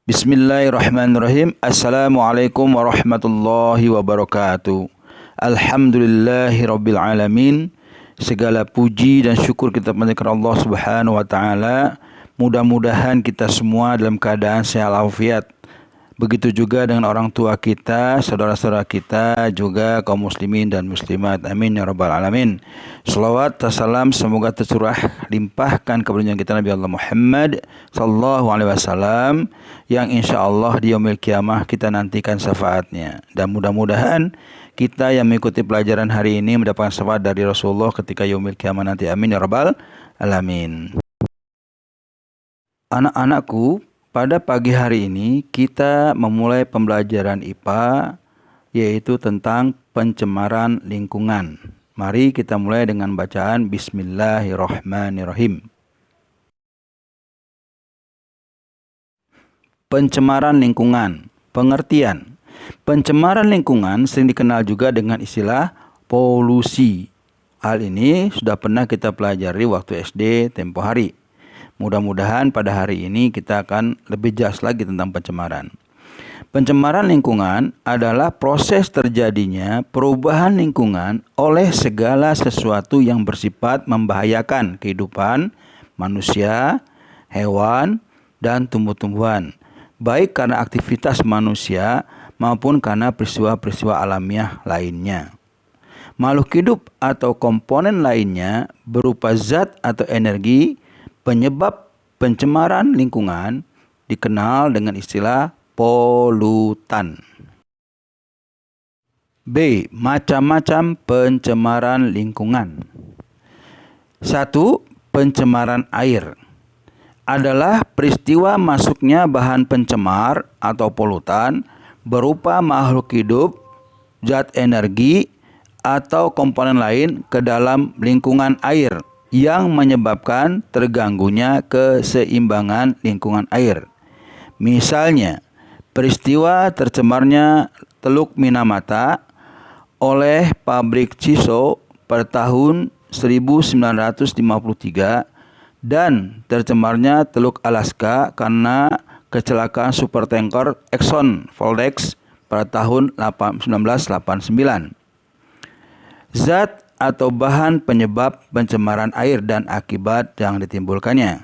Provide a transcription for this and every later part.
Bismillahirrahmanirrahim. Assalamualaikum warahmatullahi wabarakatuh. Alhamdulillahirabbil alamin. Segala puji dan syukur kita panjatkan Allah Subhanahu wa taala. Mudah-mudahan kita semua dalam keadaan sehat walafiat. Begitu juga dengan orang tua kita, saudara-saudara kita, juga kaum muslimin dan muslimat. Amin ya rabbal alamin. Salawat dan salam semoga tercurah limpahkan kepada junjungan kita Nabi Allah Muhammad sallallahu alaihi wasallam yang insyaallah di yaumil kiamah kita nantikan syafaatnya. Dan mudah-mudahan kita yang mengikuti pelajaran hari ini mendapatkan syafaat dari Rasulullah ketika yaumil kiamah nanti. Amin ya rabbal alamin. Anak-anakku, pada pagi hari ini kita memulai pembelajaran IPA yaitu tentang pencemaran lingkungan. Mari kita mulai dengan bacaan Bismillahirrahmanirrahim. Pencemaran lingkungan. Pengertian. Pencemaran lingkungan sering dikenal juga dengan istilah polusi. Hal ini sudah pernah kita pelajari waktu SD tempo hari. Mudah-mudahan pada hari ini kita akan lebih jelas lagi tentang pencemaran. Pencemaran lingkungan adalah proses terjadinya perubahan lingkungan oleh segala sesuatu yang bersifat membahayakan kehidupan manusia, hewan, dan tumbuh-tumbuhan, baik karena aktivitas manusia maupun karena peristiwa-peristiwa alamiah lainnya. Makhluk hidup atau komponen lainnya berupa zat atau energi penyebab pencemaran lingkungan dikenal dengan istilah polutan. B. Macam-macam pencemaran lingkungan. 1. Pencemaran air adalah peristiwa masuknya bahan pencemar atau polutan berupa makhluk hidup, zat energi, atau komponen lain ke dalam lingkungan air yang menyebabkan terganggunya keseimbangan lingkungan air. Misalnya, peristiwa tercemarnya Teluk Minamata oleh pabrik Chiso pada tahun 1953 dan tercemarnya Teluk Alaska karena kecelakaan supertanker Exxon Valdez pada tahun 1989. Zat atau bahan penyebab pencemaran air dan akibat yang ditimbulkannya.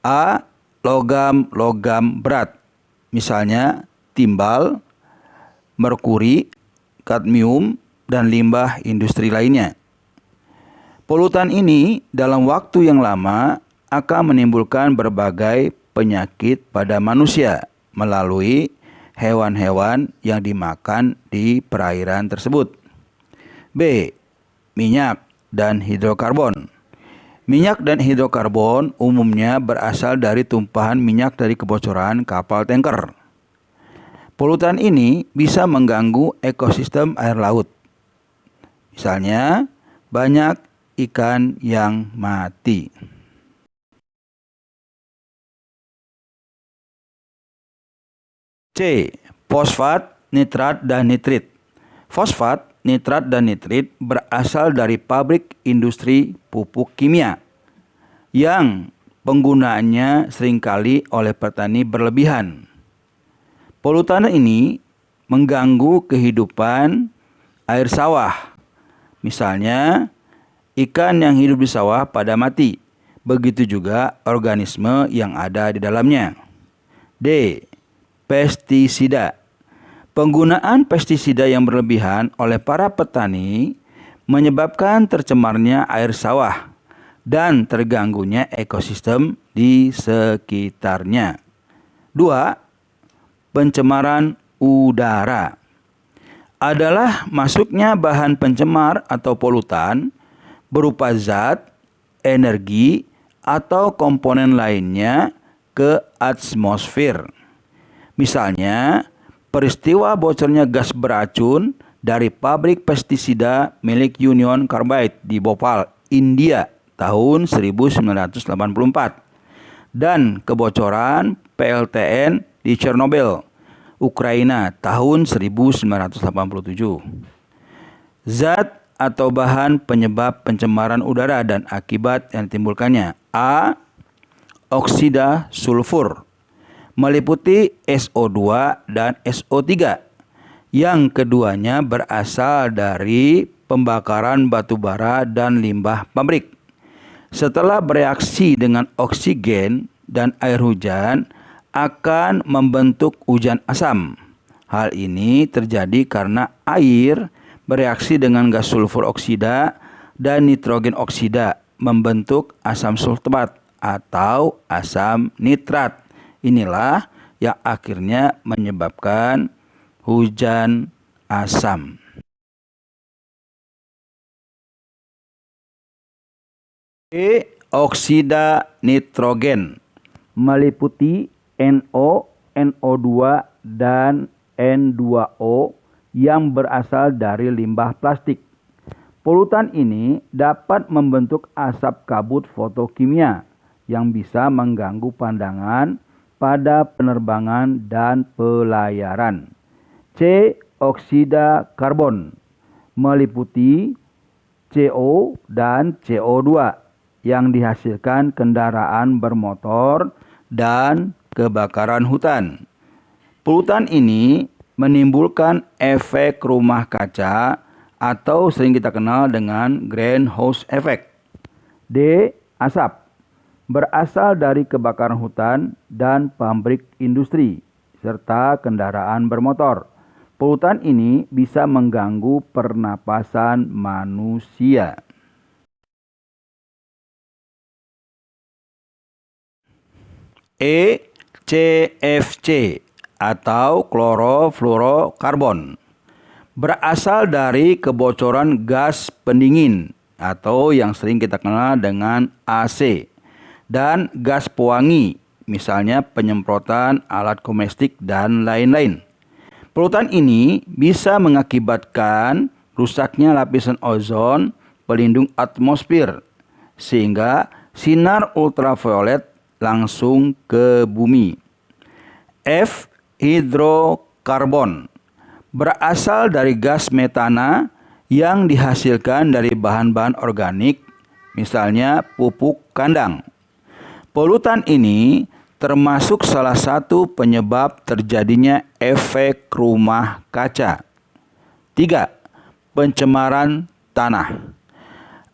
A. Logam-logam berat, misalnya timbal, merkuri, kadmium, dan limbah industri lainnya. Polutan ini dalam waktu yang lama akan menimbulkan berbagai penyakit pada manusia melalui hewan-hewan yang dimakan di perairan tersebut. B. Minyak dan hidrokarbon. Minyak dan hidrokarbon umumnya berasal dari tumpahan minyak dari kebocoran kapal tanker. Polutan ini bisa mengganggu ekosistem air laut. Misalnya, banyak ikan yang mati. C. Fosfat, nitrat, dan nitrit. Fosfat, nitrat, dan nitrit berasal dari pabrik industri pupuk kimia yang penggunaannya seringkali oleh petani berlebihan. Polutan ini mengganggu kehidupan air sawah. Misalnya, ikan yang hidup di sawah pada mati. Begitu juga organisme yang ada di dalamnya. D. Pestisida. Penggunaan pestisida yang berlebihan oleh para petani menyebabkan tercemarnya air sawah dan terganggunya ekosistem di sekitarnya. 2. Pencemaran udara adalah masuknya bahan pencemar atau polutan berupa zat, energi, atau komponen lainnya ke atmosfer. Misalnya, peristiwa bocornya gas beracun dari pabrik pestisida milik Union Carbide di Bhopal, India tahun 1984 dan kebocoran PLTN di Chernobyl, Ukraina tahun 1987. Zat atau bahan penyebab pencemaran udara dan akibat yang ditimbulkannya. A. Oksida sulfur meliputi SO2 dan SO3. Yang keduanya berasal dari pembakaran batu bara dan limbah pabrik. Setelah bereaksi dengan oksigen dan air hujan, akan membentuk hujan asam. Hal ini terjadi karena air bereaksi dengan gas sulfur oksida dan nitrogen oksida membentuk asam sulfat atau asam nitrat. Inilah yang akhirnya menyebabkan hujan asam. Oksida nitrogen meliputi NO, NO2, dan N2O yang berasal dari limbah plastik. Polutan ini dapat membentuk asap kabut fotokimia yang bisa mengganggu pandangan pada penerbangan dan pelayaran. C. Oksida karbon meliputi CO dan CO2 yang dihasilkan kendaraan bermotor dan kebakaran hutan. Polutan ini menimbulkan efek rumah kaca atau sering kita kenal dengan greenhouse effect. D. Asap berasal dari kebakaran hutan dan pabrik industri serta kendaraan bermotor. Polutan ini bisa mengganggu pernapasan manusia. CFC atau klorofluorokarbon berasal dari kebocoran gas pendingin atau yang sering kita kenal dengan AC dan gas pewangi, misalnya penyemprotan alat domestik dan lain-lain. Polutan ini bisa mengakibatkan rusaknya lapisan ozon pelindung atmosfer sehingga sinar ultraviolet langsung ke bumi. F. Hidrokarbon berasal dari gas metana yang dihasilkan dari bahan-bahan organik, misalnya pupuk kandang. Polutan ini termasuk salah satu penyebab terjadinya efek rumah kaca. 3. Pencemaran tanah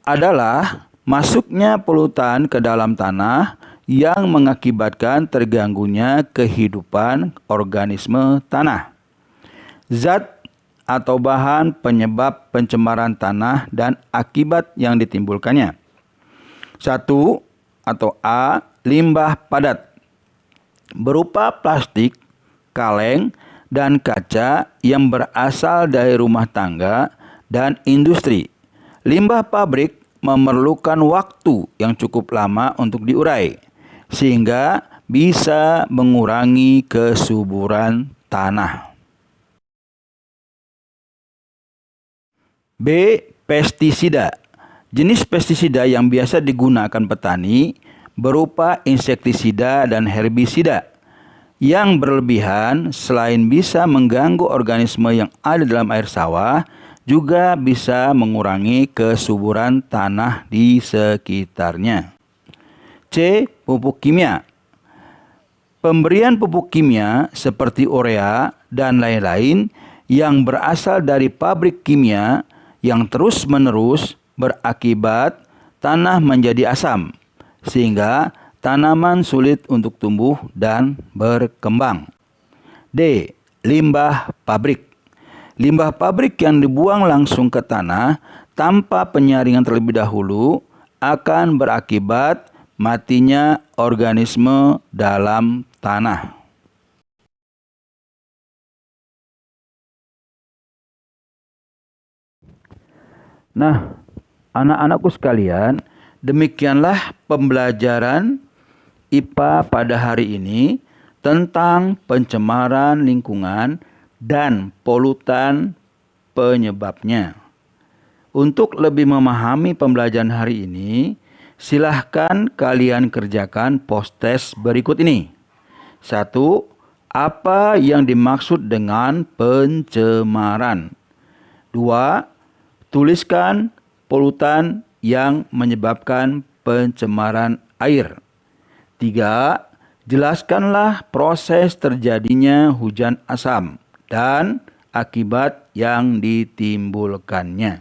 adalah masuknya polutan ke dalam tanah yang mengakibatkan terganggunya kehidupan organisme tanah. Zat atau bahan penyebab pencemaran tanah dan akibat yang ditimbulkannya. 1. Atau A. Limbah padat berupa plastik, kaleng, dan kaca yang berasal dari rumah tangga dan industri. Limbah pabrik memerlukan waktu yang cukup lama untuk diurai, sehingga bisa mengurangi kesuburan tanah. B. Pestisida. Jenis pestisida yang biasa digunakan petani berupa insektisida dan herbisida yang berlebihan selain bisa mengganggu organisme yang ada dalam air sawah, juga bisa mengurangi kesuburan tanah di sekitarnya. C. Pupuk kimia. Pemberian pupuk kimia seperti urea dan lain-lain yang berasal dari pabrik kimia yang terus-menerus berakibat tanah menjadi asam, sehingga tanaman sulit untuk tumbuh dan berkembang. D. Limbah pabrik. Limbah pabrik yang dibuang langsung ke tanah tanpa penyaringan terlebih dahulu akan berakibat matinya organisme dalam tanah. Nah, anak-anakku sekalian, demikianlah pembelajaran IPA pada hari ini tentang pencemaran lingkungan dan polutan penyebabnya. Untuk lebih memahami pembelajaran hari ini, silahkan kalian kerjakan post-test berikut ini. 1. Apa yang dimaksud dengan pencemaran? 2. Tuliskan polutan yang menyebabkan pencemaran air. 3. Jelaskanlah proses terjadinya hujan asam dan akibat yang ditimbulkannya.